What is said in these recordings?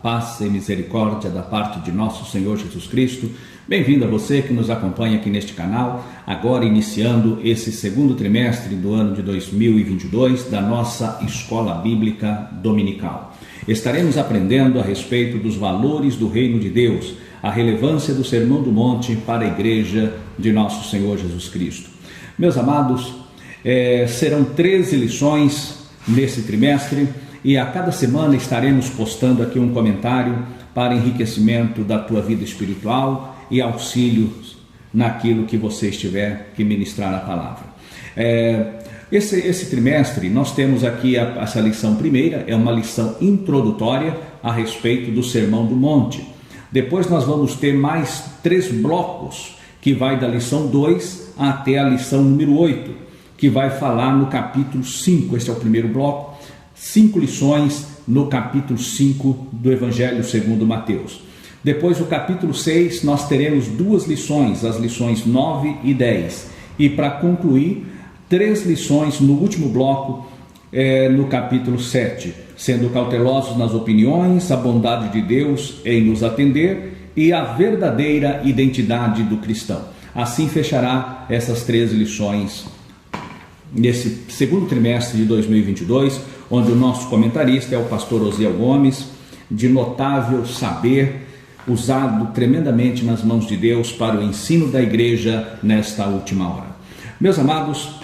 Paz e misericórdia da parte de nosso Senhor Jesus Cristo. Bem-vindo a você que nos acompanha aqui neste canal, agora iniciando esse segundo trimestre do ano de 2022 da nossa Escola Bíblica Dominical. Estaremos aprendendo a respeito dos valores do Reino de Deus, a relevância do Sermão do Monte para a Igreja de nosso Senhor Jesus Cristo. Meus amados, serão 13 lições nesse trimestre, e a cada semana estaremos postando aqui um comentário para enriquecimento da tua vida espiritual e auxílio naquilo que você estiver que ministrar a palavra. Esse trimestre nós temos aqui essa lição primeira, é uma lição introdutória a respeito do Sermão do Monte. Depois nós vamos ter mais 3 blocos, que vai da lição 2 até a lição número 8, que vai falar no capítulo 5, esse é o primeiro bloco. 5 lições no capítulo 5 do Evangelho segundo Mateus. Depois, no capítulo 6, nós teremos 2 lições, as lições 9 e 10. E para concluir, 3 lições no último bloco, no capítulo 7. Sendo cautelosos nas opiniões, a bondade de Deus em nos atender e a verdadeira identidade do cristão. Assim fechará essas 13 lições nesse segundo trimestre de 2022, onde o nosso comentarista é o pastor Osiel Gomes, de notável saber, usado tremendamente nas mãos de Deus para o ensino da igreja nesta última hora. Meus amados,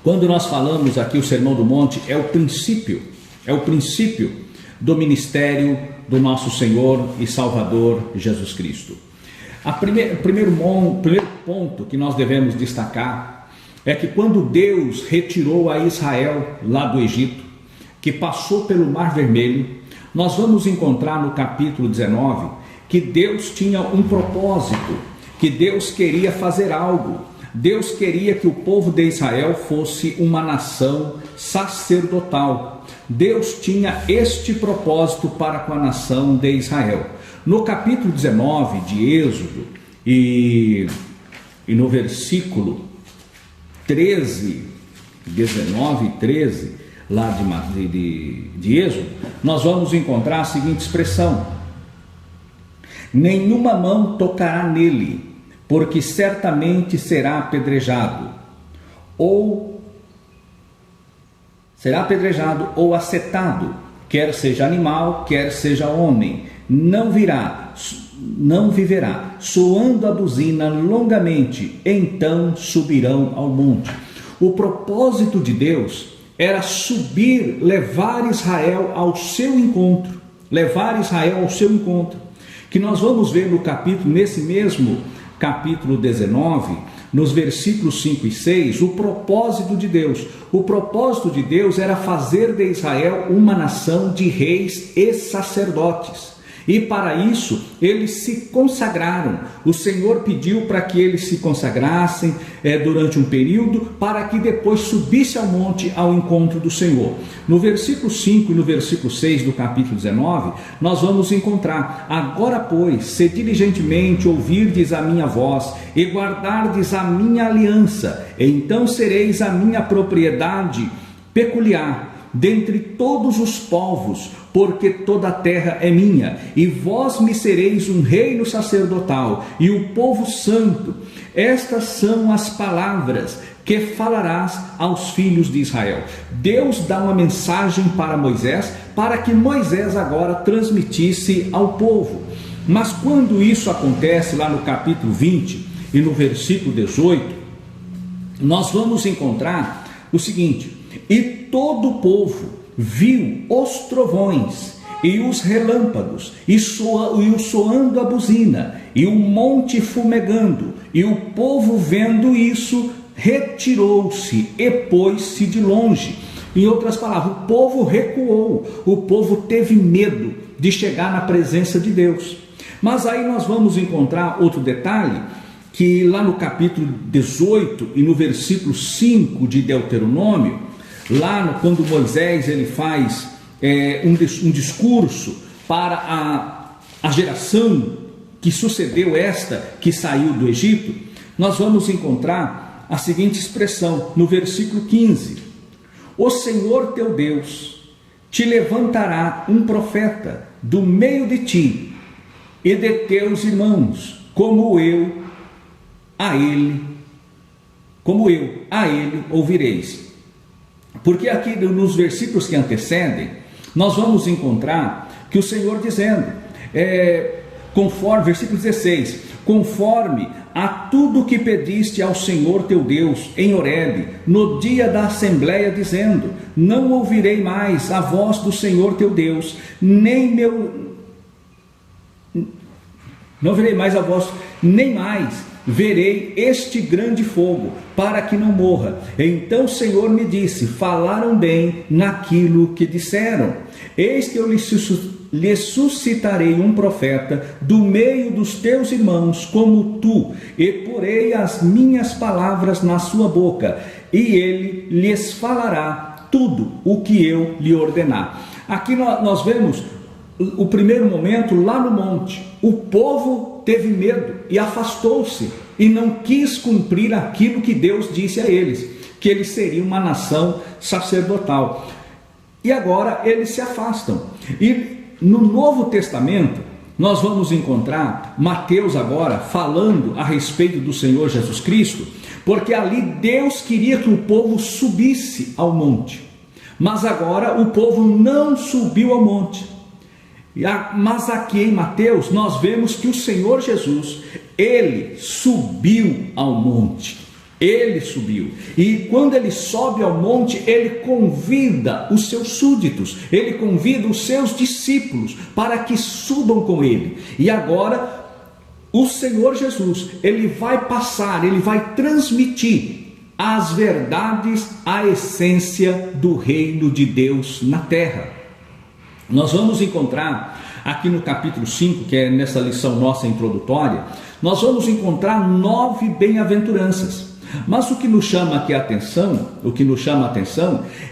quando nós falamos aqui o Sermão do Monte, é o princípio do ministério do nosso Senhor e Salvador Jesus Cristo. O primeiro ponto que nós devemos destacar é que quando Deus retirou a Israel lá do Egito, que passou pelo Mar Vermelho, nós vamos encontrar no capítulo 19 que Deus tinha um propósito, que Deus queria fazer algo. Deus queria que o povo de Israel fosse uma nação sacerdotal. Deus tinha este propósito para com a nação de Israel. No capítulo 19 de Êxodo e no versículo 19 e 13, lá de Êxodo, nós vamos encontrar a seguinte expressão: nenhuma mão tocará nele, porque certamente será apedrejado, ou acetado, quer seja animal, quer seja homem, não viverá, soando a buzina longamente, então subirão ao monte. O propósito de Deus era subir, levar Israel ao seu encontro, que nós vamos ver nesse mesmo capítulo 19, nos versículos 5 e 6, o propósito de Deus. O propósito de Deus era fazer de Israel uma nação de reis e sacerdotes. E para isso eles se consagraram. O Senhor pediu para que eles se consagrassem durante um período, para que depois subisse ao monte ao encontro do Senhor. No versículo 5 e no versículo 6 do capítulo 19, nós vamos encontrar: agora, pois, se diligentemente ouvirdes a minha voz e guardardes a minha aliança, então sereis a minha propriedade peculiar dentre todos os povos, porque toda a terra é minha, e vós me sereis um reino sacerdotal e o povo santo. Estas são as palavras que falarás aos filhos de Israel. Deus dá uma mensagem para Moisés, para que Moisés agora transmitisse ao povo. Mas quando isso acontece lá no capítulo 20 e no versículo 18, nós vamos encontrar o seguinte: e todo o povo viu os trovões e os relâmpagos e o soando a buzina e o monte fumegando, e o povo vendo isso retirou-se e pôs-se de longe. Em outras palavras, o povo recuou, o povo teve medo de chegar na presença de Deus. Mas aí nós vamos encontrar outro detalhe, que lá no capítulo 18 e no versículo 5 de Deuteronômio, quando Moisés ele faz um discurso para a geração que sucedeu esta que saiu do Egito, nós vamos encontrar a seguinte expressão no versículo 15: o Senhor teu Deus te levantará um profeta do meio de ti e de teus irmãos, como eu a ele ouvireis. Porque aqui nos versículos que antecedem, nós vamos encontrar que o Senhor dizendo, conforme, versículo 16, conforme a tudo que pediste ao Senhor teu Deus em Horebe, no dia da assembleia, dizendo, não ouvirei mais a voz do Senhor teu Deus, não verei mais a voz, nem mais verei este grande fogo, para que não morra. Então o Senhor me disse, falaram bem naquilo que disseram. Eis que eu lhe suscitarei um profeta do meio dos teus irmãos, como tu, e porei as minhas palavras na sua boca, e ele lhes falará tudo o que eu lhe ordenar. Aqui nós vemos o primeiro momento lá no monte. O povo teve medo e afastou-se e não quis cumprir aquilo que Deus disse a eles, que eles seriam uma nação sacerdotal. E agora eles se afastam. E no Novo Testamento nós vamos encontrar Mateus agora falando a respeito do Senhor Jesus Cristo, porque ali Deus queria que o povo subisse ao monte, mas agora o povo não subiu ao monte. Mas aqui em Mateus nós vemos que o Senhor Jesus, ele subiu ao monte. Ele subiu, e quando ele sobe ao monte, ele convida os seus súditos, ele convida os seus discípulos para que subam com ele. E agora o Senhor Jesus, ele vai passar, ele vai transmitir as verdades, a essência do reino de Deus na terra. Nós vamos encontrar aqui no capítulo 5, que é nessa lição nossa introdutória, nós vamos encontrar 9 bem-aventuranças. Mas o que nos chama aqui a atenção,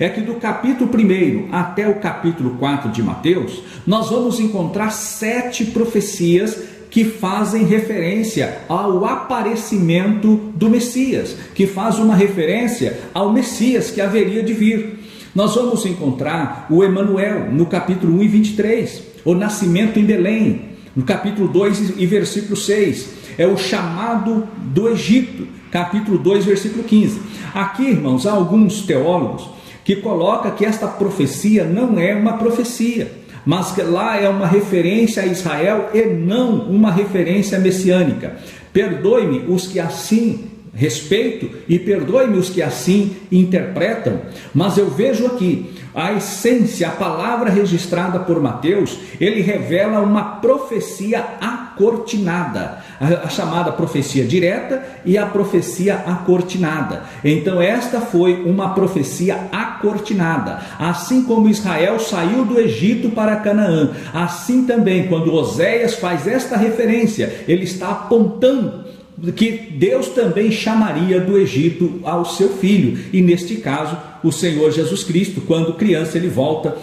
é que do capítulo 1 até o capítulo 4 de Mateus, nós vamos encontrar 7 profecias que fazem referência ao aparecimento do Messias, que faz uma referência ao Messias que haveria de vir. Nós vamos encontrar o Emanuel no capítulo 1 e 23, o nascimento em Belém, no capítulo 2 e versículo 6, é o chamado do Egito, capítulo 2, versículo 15. Aqui, irmãos, há alguns teólogos que colocam que esta profecia não é uma profecia, mas que lá é uma referência a Israel e não uma referência messiânica. Perdoe-me os que assim respeito e perdoe-me os que assim interpretam, mas eu vejo aqui a essência, a palavra registrada por Mateus, ele revela uma profecia acortinada, a chamada profecia direta e a profecia acortinada. Então esta foi uma profecia acortinada, assim como Israel saiu do Egito para Canaã, assim também quando Oséias faz esta referência, ele está apontando que Deus também chamaria do Egito ao seu filho, e neste caso o Senhor Jesus Cristo, quando criança, ele volta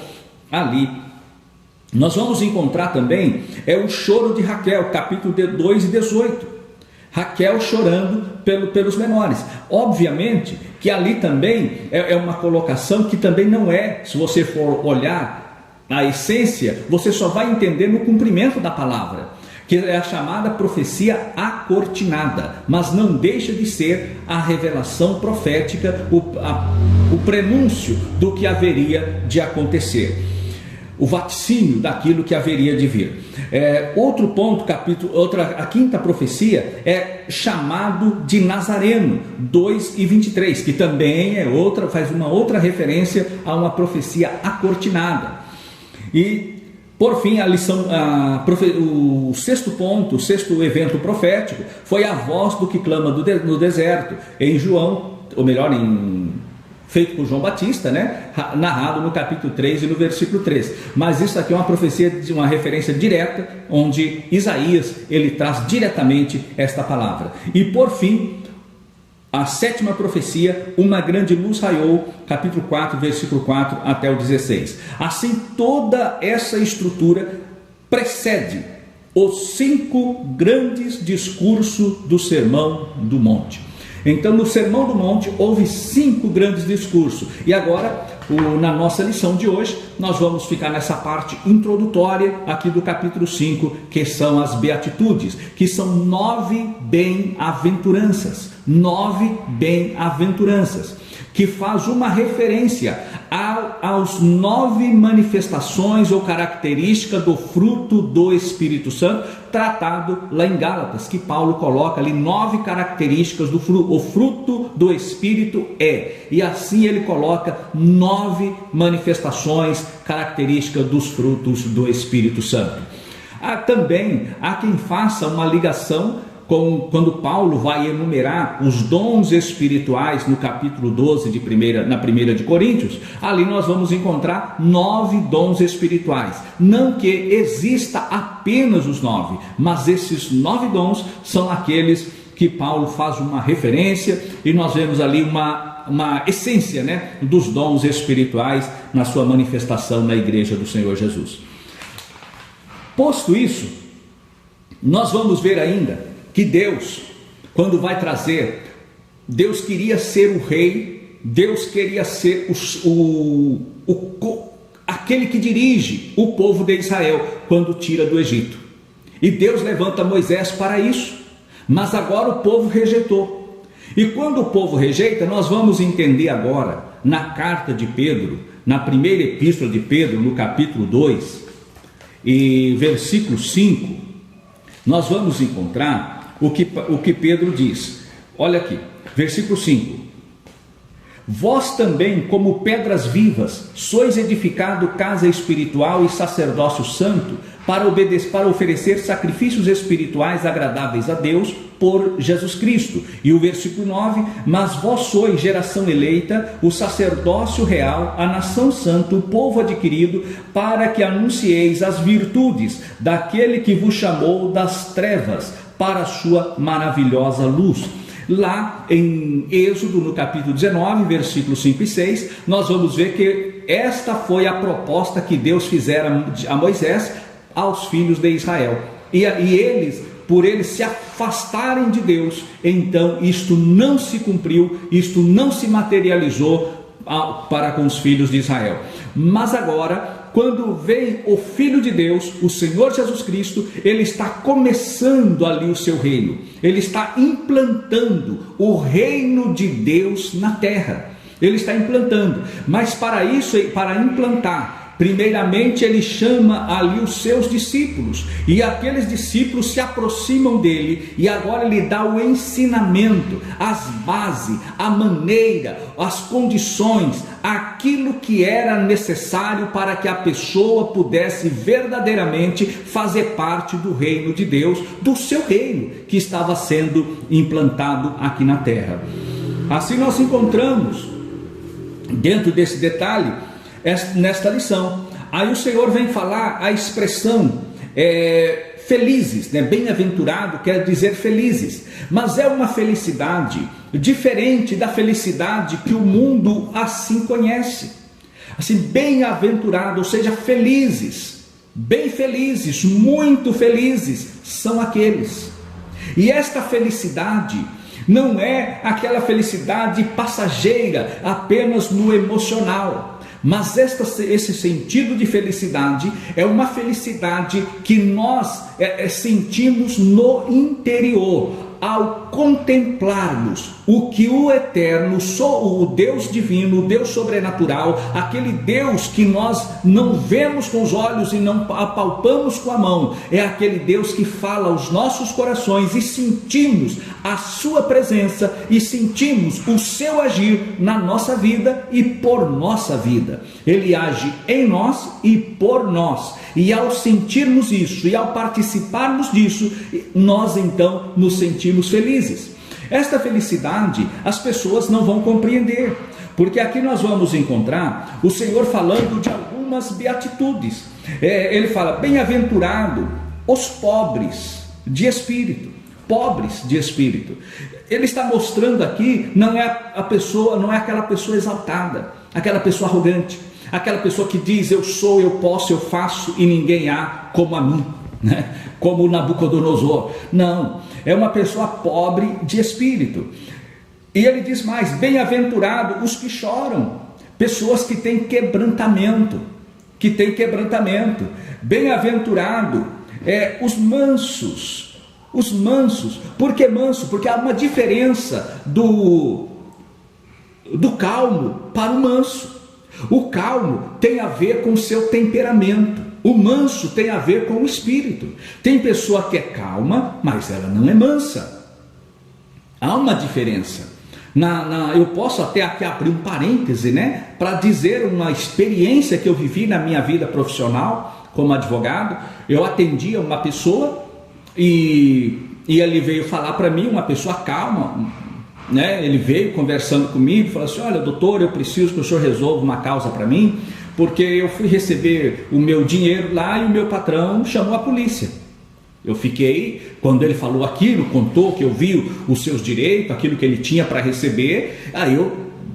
ali. Nós vamos encontrar também o choro de Raquel, capítulo 2 e 18, Raquel chorando pelos menores. Obviamente que ali também é uma colocação que também não é, se você for olhar a essência, você só vai entender no cumprimento da palavra, que é a chamada profecia acortinada, mas não deixa de ser a revelação profética, o prenúncio do que haveria de acontecer, o vaticínio daquilo que haveria de vir. Outro ponto, a quinta profecia é chamado de Nazareno, 2 e 23, que também faz uma outra referência a uma profecia acortinada. E por fim, o sexto ponto, o sexto evento profético, foi a voz do que clama no deserto, em João, ou melhor, feito por João Batista, né? Narrado no capítulo 3 e no versículo 3. Mas isso aqui é uma profecia, uma referência direta, onde Isaías, ele traz diretamente esta palavra. E por fim, a sétima profecia, uma grande luz raiou, capítulo 4, versículo 4 até o 16. Assim, toda essa estrutura precede os 5 grandes discursos do Sermão do Monte. Então, no Sermão do Monte, houve 5 grandes discursos. E agora, Na nossa lição de hoje, nós vamos ficar nessa parte introdutória aqui do capítulo 5, que são as beatitudes, que são 9 bem-aventuranças, 9 bem-aventuranças, que faz uma referência aos 9 manifestações ou características do fruto do Espírito Santo, tratado lá em Gálatas, que Paulo coloca ali 9 características do fruto. O fruto do Espírito e assim ele coloca 9 manifestações, características dos frutos do Espírito Santo. Também há quem faça uma ligação quando Paulo vai enumerar os dons espirituais no capítulo 12 na 1 de Coríntios. Ali nós vamos encontrar 9 dons espirituais. Não que exista apenas os 9, mas esses 9 dons são aqueles que Paulo faz uma referência, e nós vemos ali uma essência, né, dos dons espirituais na sua manifestação na igreja do Senhor Jesus. Posto isso, nós vamos ver ainda que Deus, quando vai trazer, Deus queria ser o rei, Deus queria ser aquele que dirige o povo de Israel quando tira do Egito. E Deus levanta Moisés para isso, mas agora o povo rejeitou. E quando o povo rejeita, nós vamos entender agora, na carta de Pedro, na primeira epístola de Pedro, no capítulo 2, e versículo 5, nós vamos encontrar o que Pedro diz. Olha aqui, versículo 5: vós também, como pedras vivas, sois edificado casa espiritual e sacerdócio santo, para oferecer sacrifícios espirituais agradáveis a Deus por Jesus Cristo. E o versículo 9: mas vós sois geração eleita, o sacerdócio real, a nação santa, o povo adquirido, para que anuncieis as virtudes daquele que vos chamou das trevas para a sua maravilhosa luz. Lá em Êxodo, no capítulo 19, versículos 5 e 6, nós vamos ver que esta foi a proposta que Deus fizera a Moisés aos filhos de Israel. E eles, por eles se afastarem de Deus, então isto não se cumpriu, isto não se materializou para com os filhos de Israel. Mas agora, quando vem o Filho de Deus, o Senhor Jesus Cristo, ele está começando ali o seu reino, ele está implantando o reino de Deus na terra, ele está implantando, mas para isso, para implantar, primeiramente ele chama ali os seus discípulos, e aqueles discípulos se aproximam dele, e agora ele dá o ensinamento, as bases, a maneira, as condições, aquilo que era necessário para que a pessoa pudesse verdadeiramente fazer parte do reino de Deus, do seu reino que estava sendo implantado aqui na terra. Assim nós encontramos dentro desse detalhe nesta lição. Aí o Senhor vem falar a expressão felizes, né? Bem-aventurado quer dizer felizes, mas é uma felicidade diferente da felicidade que o mundo assim conhece. Assim, bem-aventurado, ou seja, felizes, bem felizes, muito felizes são aqueles. E esta felicidade não é aquela felicidade passageira, apenas no emocional. Mas esse sentido de felicidade é uma felicidade que nós sentimos no interior, ao contemplarmos o que o eterno, o Deus divino, o Deus sobrenatural, aquele Deus que nós não vemos com os olhos e não apalpamos com a mão, é aquele Deus que fala aos nossos corações, e sentimos a sua presença e sentimos o seu agir na nossa vida e por nossa vida. Ele age em nós e por nós, e ao sentirmos isso e ao participarmos disso, nós então nos sentimos felizes. Esta felicidade as pessoas não vão compreender, porque aqui nós vamos encontrar o Senhor falando de algumas beatitudes. Ele fala: bem-aventurado os pobres de espírito. Pobres de espírito. Ele está mostrando aqui, não é aquela pessoa exaltada, aquela pessoa arrogante, aquela pessoa que diz: eu sou, eu posso, eu faço e ninguém há como a mim, né? Como Nabucodonosor. Não, é uma pessoa pobre de espírito. E ele diz mais: bem-aventurado os que choram, pessoas que têm quebrantamento, Bem-aventurado os mansos. Por que manso? Porque há uma diferença do calmo para o manso. O calmo tem a ver com o seu temperamento, o manso tem a ver com o espírito. Tem pessoa que é calma, mas ela não é mansa. Há uma diferença. Eu posso até aqui abrir um parêntese, para dizer uma experiência que eu vivi na minha vida profissional como advogado. Eu atendia uma pessoa e ele veio falar para mim, uma pessoa calma, ele veio conversando comigo, falou assim: olha, doutor, eu preciso que o senhor resolva uma causa para mim, porque eu fui receber o meu dinheiro lá e o meu patrão chamou a polícia. Eu fiquei, quando ele falou aquilo, contou que eu vi os seus direitos, aquilo que ele tinha para receber, aí eu,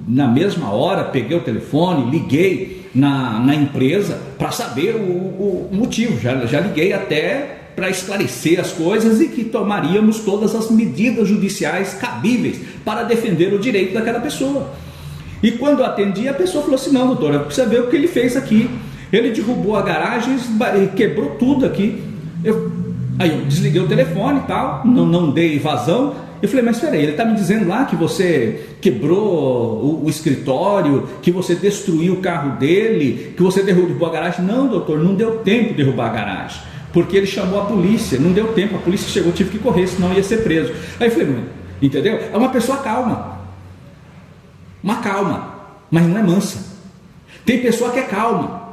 na mesma hora, peguei o telefone, liguei na empresa para saber o motivo, já liguei até para esclarecer as coisas e que tomaríamos todas as medidas judiciais cabíveis para defender o direito daquela pessoa. E quando eu atendi, a pessoa falou assim: não, doutor, eu preciso ver o que ele fez aqui. Ele derrubou a garagem e quebrou tudo aqui. Aí eu desliguei o telefone e tal, não dei vazão. Eu falei: mas espera aí, ele está me dizendo lá que você quebrou o escritório, que você destruiu o carro dele, que você derrubou a garagem. Não, doutor, não deu tempo de derrubar a garagem, porque ele chamou a polícia, não deu tempo, a polícia chegou, tive que correr, senão ia ser preso. Aí eu falei: entendeu? É uma pessoa calma, mas não é mansa. Tem pessoa que é calma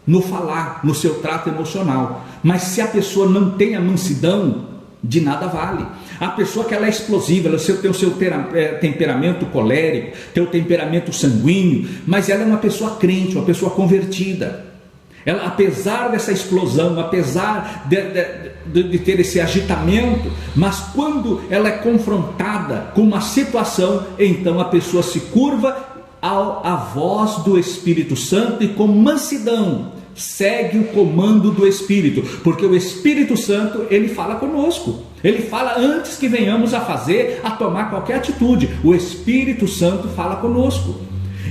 no falar, no seu trato emocional, mas se a pessoa não tem a mansidão, de nada vale. A pessoa que ela é explosiva, ela tem o seu temperamento colérico, tem o temperamento sanguíneo, mas ela é uma pessoa crente, uma pessoa convertida. Ela, apesar dessa explosão, apesar de ter esse agitamento, mas quando ela é confrontada com uma situação, então a pessoa se curva à voz do Espírito Santo e com mansidão segue o comando do Espírito, porque o Espírito Santo, ele fala conosco, ele fala antes que venhamos a tomar qualquer atitude. O Espírito Santo fala conosco.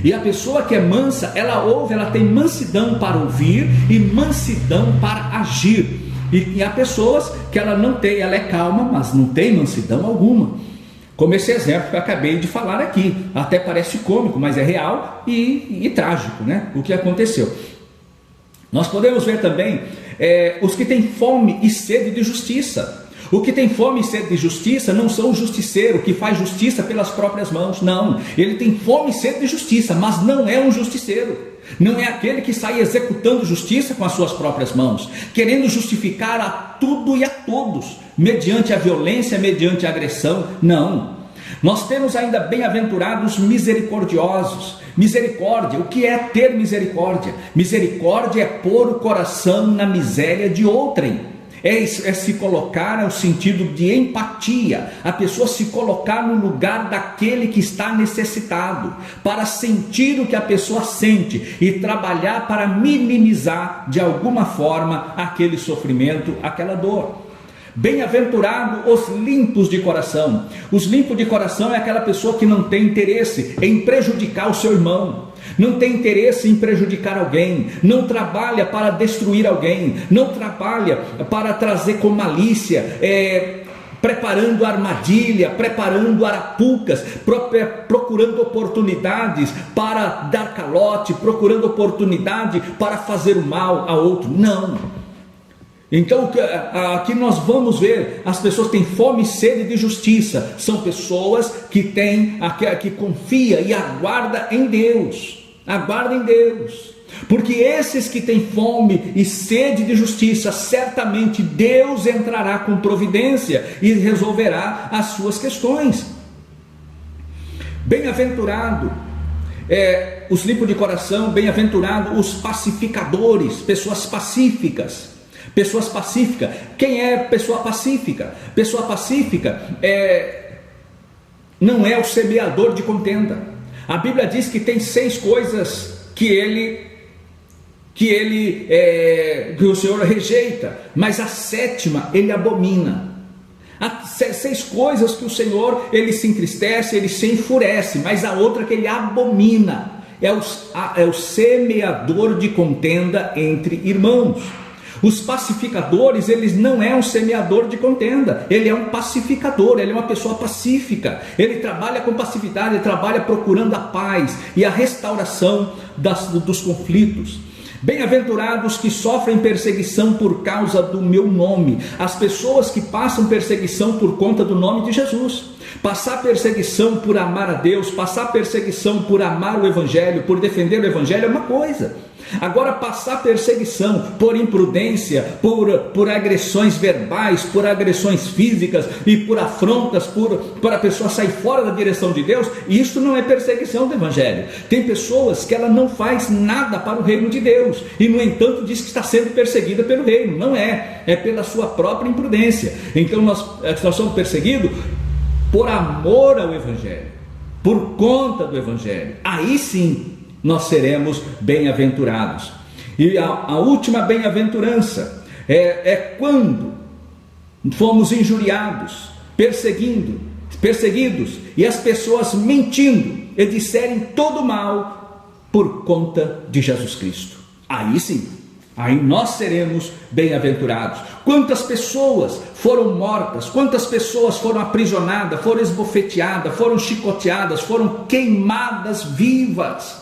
E a pessoa que é mansa, ela ouve, ela tem mansidão para ouvir e mansidão para agir. E há pessoas que ela não tem, ela é calma, mas não tem mansidão alguma. Como esse exemplo que eu acabei de falar aqui, até parece cômico, mas é real e trágico, o que aconteceu. Nós podemos ver também os que têm fome e sede de justiça. O que tem fome e sede de justiça não são o justiceiro que faz justiça pelas próprias mãos, não. Ele tem fome e sede de justiça, mas não é um justiceiro. Não é aquele que sai executando justiça com as suas próprias mãos, querendo justificar a tudo e a todos, mediante a violência, mediante a agressão. Não. Nós temos ainda bem-aventurados misericordiosos. Misericórdia, o que é ter misericórdia? Misericórdia é pôr o coração na miséria de outrem. É se colocar no sentido de empatia, a pessoa se colocar no lugar daquele que está necessitado, para sentir o que a pessoa sente e trabalhar para minimizar de alguma forma aquele sofrimento, aquela dor. Bem-aventurado os limpos de coração. Os limpos de coração é aquela pessoa que não tem interesse em prejudicar o seu irmão, não tem interesse em prejudicar alguém, não trabalha para destruir alguém, não trabalha para trazer com malícia, preparando armadilha, preparando arapucas, procurando oportunidades para dar calote, procurando oportunidade para fazer o mal a outro. Não. Então aqui nós vamos ver, as pessoas que têm fome e sede de justiça, são pessoas que confia e aguarda em Deus, porque esses que têm fome e sede de justiça, certamente Deus entrará com providência e resolverá as suas questões. Bem-aventurado os limpos de coração, bem-aventurado os pacificadores, pessoas pacíficas. Pessoas pacíficas. Quem é pessoa pacífica? Pessoa pacífica não é o semeador de contenda. A Bíblia diz que tem 6 coisas que o Senhor rejeita, mas a 7ª ele abomina. Há 6 coisas que o Senhor ele se entristece, ele se enfurece, mas a outra que ele abomina. é o semeador de contenda entre irmãos. Os pacificadores, eles não é um semeador de contenda, ele é um pacificador, ele é uma pessoa pacífica, ele trabalha com passividade, ele trabalha procurando a paz e a restauração dos conflitos. Bem-aventurados que sofrem perseguição por causa do meu nome, as pessoas que passam perseguição por conta do nome de Jesus. Passar perseguição por amar a Deus, passar perseguição por amar o Evangelho, por defender o Evangelho é uma coisa. Agora, passar perseguição por imprudência, por agressões verbais, por agressões físicas e por afrontas, por a pessoa sair fora da direção de Deus, isso não é perseguição do Evangelho. Tem pessoas que ela não faz nada para o reino de Deus e, no entanto, diz que está sendo perseguida pelo reino. Não é, é pela sua própria imprudência. Então nós somos perseguidos por amor ao Evangelho, por conta do Evangelho. Aí sim nós seremos bem-aventurados. E a última bem-aventurança é quando fomos injuriados, perseguidos, e as pessoas mentindo e disserem todo mal por conta de Jesus Cristo. Aí sim, aí nós seremos bem-aventurados. Quantas pessoas foram mortas, quantas pessoas foram aprisionadas, foram esbofeteadas, foram chicoteadas, foram queimadas vivas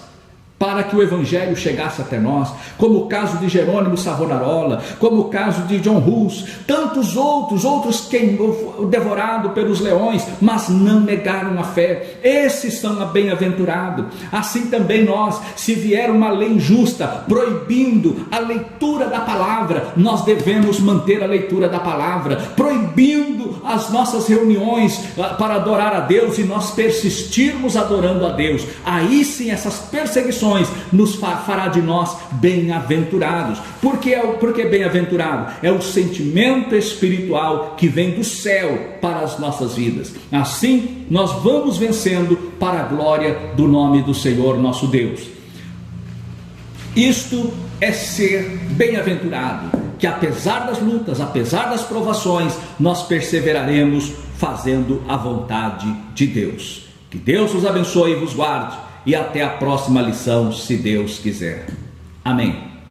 para que o Evangelho chegasse até nós, como o caso de Jerônimo Savonarola, como o caso de John Hus, tantos outros devorados pelos leões, mas não negaram a fé. Esses são bem-aventurados. Assim também nós, se vier uma lei injusta, proibindo a leitura da palavra, nós devemos manter a leitura da palavra, proibindo as nossas reuniões para adorar a Deus e nós persistirmos adorando a Deus. Aí sim essas perseguições nos fará de nós bem-aventurados. Porque bem-aventurado é o sentimento espiritual que vem do céu para as nossas vidas. Assim nós vamos vencendo para a glória do nome do Senhor nosso Deus. Isto é ser bem-aventurado, que apesar das lutas, apesar das provações, nós perseveraremos fazendo a vontade de Deus. Que Deus os abençoe e vos guarde. E até a próxima lição, se Deus quiser. Amém.